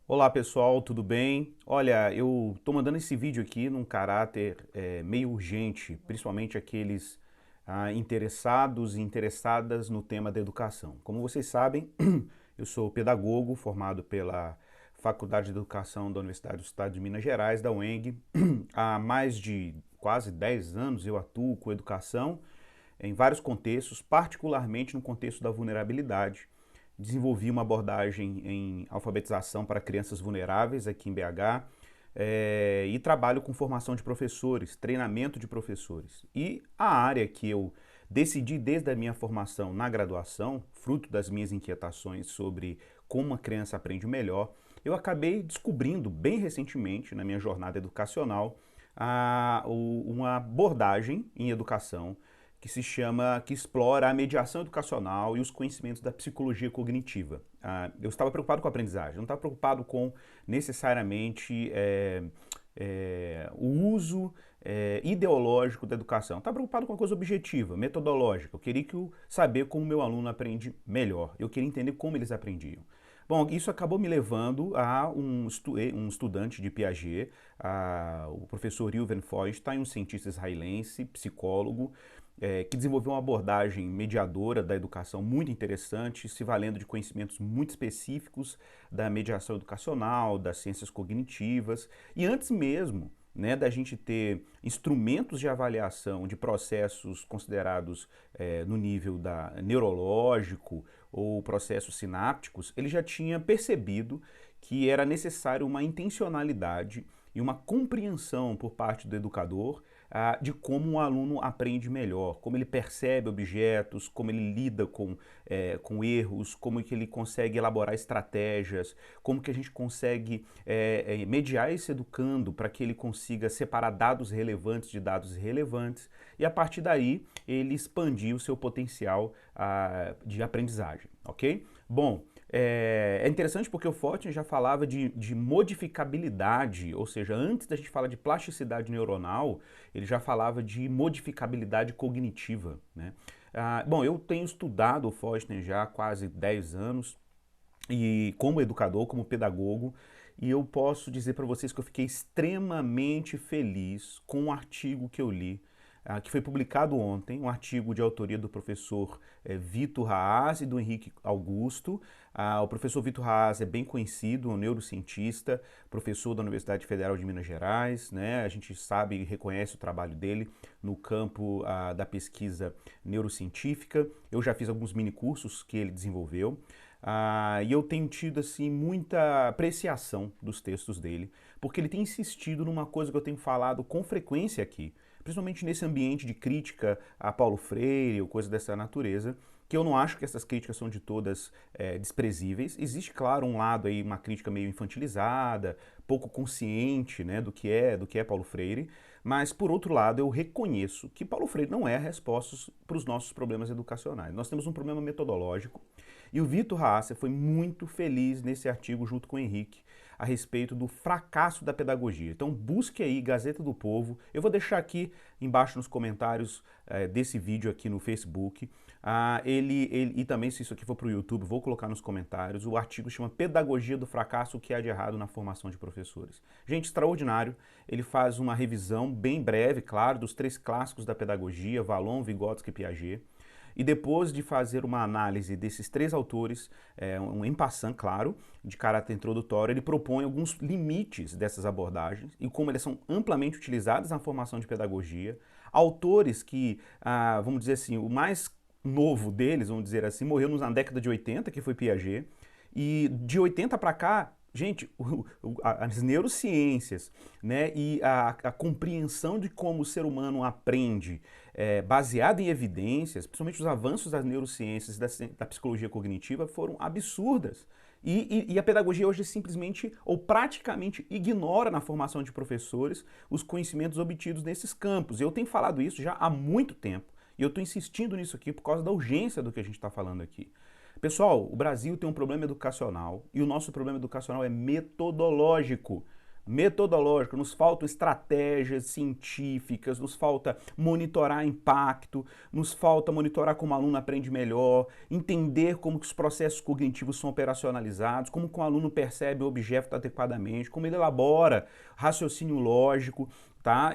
Olá pessoal, tudo bem? Olha, eu estou mandando esse vídeo aqui num caráter meio urgente, principalmente aqueles interessados e interessadas no tema da educação. Como vocês sabem, eu sou pedagogo formado pela Faculdade de Educação da Universidade do Estado de Minas Gerais, da UENG. Há mais de quase 10 anos eu atuo com educação em vários contextos, particularmente no contexto da vulnerabilidade. Desenvolvi uma abordagem em alfabetização para crianças vulneráveis aqui em BH e trabalho com formação de professores, treinamento de professores. E a área que eu decidi desde a minha formação na graduação, fruto das minhas inquietações sobre como a criança aprende melhor, eu acabei descobrindo bem recentemente na minha jornada educacional uma abordagem em educação que explora a mediação educacional e os conhecimentos da psicologia cognitiva. Eu estava preocupado com a aprendizagem, não estava preocupado com necessariamente o uso ideológico da educação. Eu estava preocupado com uma coisa objetiva, metodológica. Eu queria saber como o meu aluno aprende melhor. Eu queria entender como eles aprendiam. Bom, isso acabou me levando a um estudante de Piaget, o professor Yuval Feuerstein, um cientista israelense, psicólogo, que desenvolveu uma abordagem mediadora da educação muito interessante, se valendo de conhecimentos muito específicos da mediação educacional, das ciências cognitivas, e antes mesmo da gente ter instrumentos de avaliação de processos considerados no nível neurológico ou processos sinápticos, ele já tinha percebido que era necessário uma intencionalidade e uma compreensão por parte do educador de como um aluno aprende melhor, como ele percebe objetos, como ele lida com erros, como que ele consegue elaborar estratégias, como que a gente consegue mediar esse educando para que ele consiga separar dados relevantes de dados irrelevantes e a partir daí ele expandir o seu potencial de aprendizagem, ok? Bom, é interessante porque o Fortin já falava de modificabilidade, ou seja, antes da gente falar de plasticidade neuronal, ele já falava de modificabilidade cognitiva, né? Bom, eu tenho estudado o Fortin já há quase 10 anos, e como educador, como pedagogo, e eu posso dizer para vocês que eu fiquei extremamente feliz com um artigo que eu li, que foi publicado ontem, um artigo de autoria do professor Vitor Haas e do Henrique Augusto. O professor Vitor Haas é bem conhecido, um neurocientista, professor da Universidade Federal de Minas Gerais, né? A gente sabe e reconhece o trabalho dele no campo da pesquisa neurocientífica. Eu já fiz alguns minicursos que ele desenvolveu. E eu tenho tido assim muita apreciação dos textos dele, porque ele tem insistido numa coisa que eu tenho falado com frequência aqui, principalmente nesse ambiente de crítica a Paulo Freire ou coisa dessa natureza, que eu não acho que essas críticas são de todas desprezíveis. Existe, claro, um lado aí, uma crítica meio infantilizada, pouco consciente, né, do que é Paulo Freire, mas por outro lado eu reconheço que Paulo Freire não é a resposta para os nossos problemas educacionais. Nós temos um problema metodológico e o Vitor Haas foi muito feliz nesse artigo junto com o Henrique a respeito do fracasso da pedagogia. Então busque aí Gazeta do Povo. Eu vou deixar aqui embaixo nos comentários desse vídeo aqui no Facebook. E também, se isso aqui for para o YouTube, vou colocar nos comentários. O artigo chama Pedagogia do Fracasso, o que há de errado na formação de professores. Gente, extraordinário. Ele faz uma revisão bem breve, claro, dos 3 clássicos da pedagogia, Vallon, Vygotsky e Piaget. E depois de fazer uma análise desses 3 autores, um en passant, claro, de caráter introdutório, ele propõe alguns limites dessas abordagens e como elas são amplamente utilizadas na formação de pedagogia. Autores que, vamos dizer assim, o mais novo deles, vamos dizer assim, morreu na década de 80, que foi Piaget, e de 80 para cá, gente, as neurociências, né, e a compreensão de como o ser humano aprende, baseada em evidências, principalmente os avanços das neurociências e da psicologia cognitiva, foram absurdas. E a pedagogia hoje simplesmente ou praticamente ignora na formação de professores os conhecimentos obtidos nesses campos. Eu tenho falado isso já há muito tempo e eu estou insistindo nisso aqui por causa da urgência do que a gente está falando aqui. Pessoal, o Brasil tem um problema educacional e o nosso problema educacional é metodológico. metodológica, nos faltam estratégias científicas, nos falta monitorar impacto, nos falta monitorar como o aluno aprende melhor, entender como que os processos cognitivos são operacionalizados, como que o aluno percebe o objeto adequadamente, como ele elabora raciocínio lógico, tá?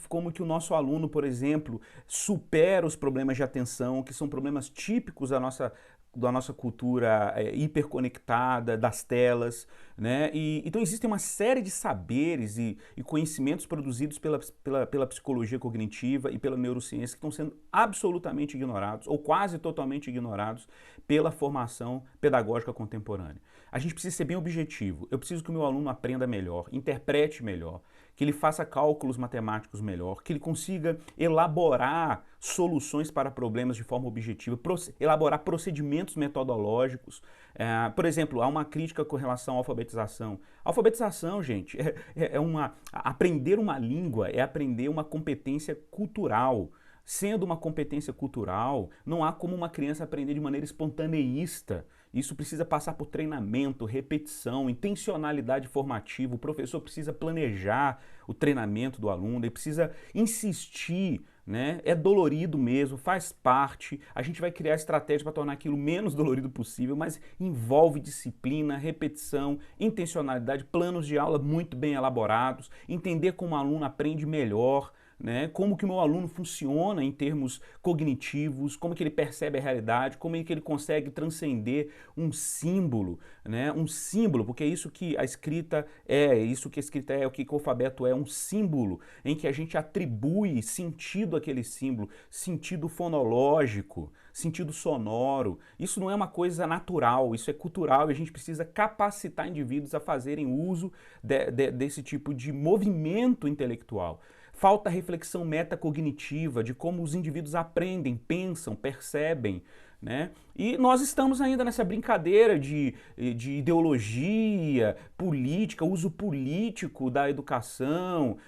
Como que o nosso aluno, por exemplo, supera os problemas de atenção, que são problemas típicos da nossa cultura hiperconectada, das telas, né? Então existem uma série de saberes e conhecimentos produzidos pela psicologia cognitiva e pela neurociência que estão sendo absolutamente ignorados, ou quase totalmente ignorados, pela formação pedagógica contemporânea. A gente precisa ser bem objetivo. Eu preciso que o meu aluno aprenda melhor, interprete melhor, que ele faça cálculos matemáticos melhor, que ele consiga elaborar soluções para problemas de forma objetiva, elaborar procedimentos metodológicos. Por exemplo, há uma crítica com relação à alfabetização. Alfabetização, gente, aprender uma língua é aprender uma competência cultural. Sendo uma competência cultural, não há como uma criança aprender de maneira espontaneísta. Isso precisa passar por treinamento, repetição, intencionalidade formativa. O professor precisa planejar o treinamento do aluno, ele precisa insistir, né? É dolorido mesmo, faz parte. A gente vai criar estratégias para tornar aquilo menos dolorido possível, mas envolve disciplina, repetição, intencionalidade, planos de aula muito bem elaborados, entender como o aluno aprende melhor, né? Como que o meu aluno funciona em termos cognitivos, como que ele percebe a realidade, como é que ele consegue transcender um símbolo, né? Um símbolo, porque é isso que a escrita é o que o alfabeto é, um símbolo em que a gente atribui sentido àquele símbolo, sentido fonológico, sentido sonoro. Isso não é uma coisa natural, isso é cultural e a gente precisa capacitar indivíduos a fazerem uso desse tipo de movimento intelectual. Falta reflexão metacognitiva de como os indivíduos aprendem, pensam, percebem, né? E nós estamos ainda nessa brincadeira de ideologia, política, uso político da educação,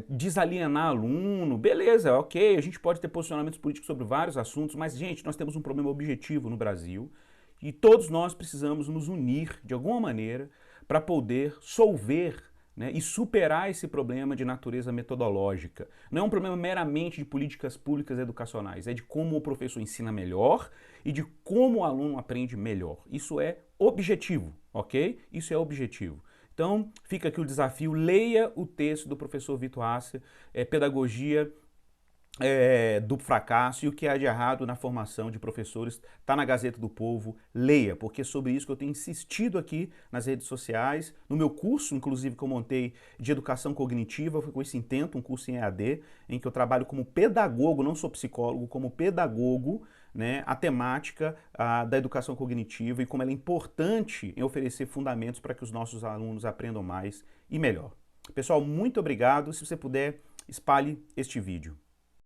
desalienar aluno, beleza, ok, a gente pode ter posicionamentos políticos sobre vários assuntos, mas, gente, nós temos um problema objetivo no Brasil e todos nós precisamos nos unir, de alguma maneira, para poder solver, né, e superar esse problema de natureza metodológica. Não é um problema meramente de políticas públicas educacionais, é de como o professor ensina melhor e de como o aluno aprende melhor. Isso é objetivo, ok? Isso é objetivo. Então, fica aqui o desafio, leia o texto do professor Vitor Asser, Pedagogia do fracasso e o que há de errado na formação de professores, está na Gazeta do Povo, leia, porque é sobre isso que eu tenho insistido aqui nas redes sociais, no meu curso, inclusive, que eu montei de educação cognitiva, foi com esse intento, um curso em EAD, em que eu trabalho como pedagogo, não sou psicólogo, como pedagogo, né, a temática da educação cognitiva e como ela é importante em oferecer fundamentos para que os nossos alunos aprendam mais e melhor. Pessoal, muito obrigado, se você puder, espalhe este vídeo.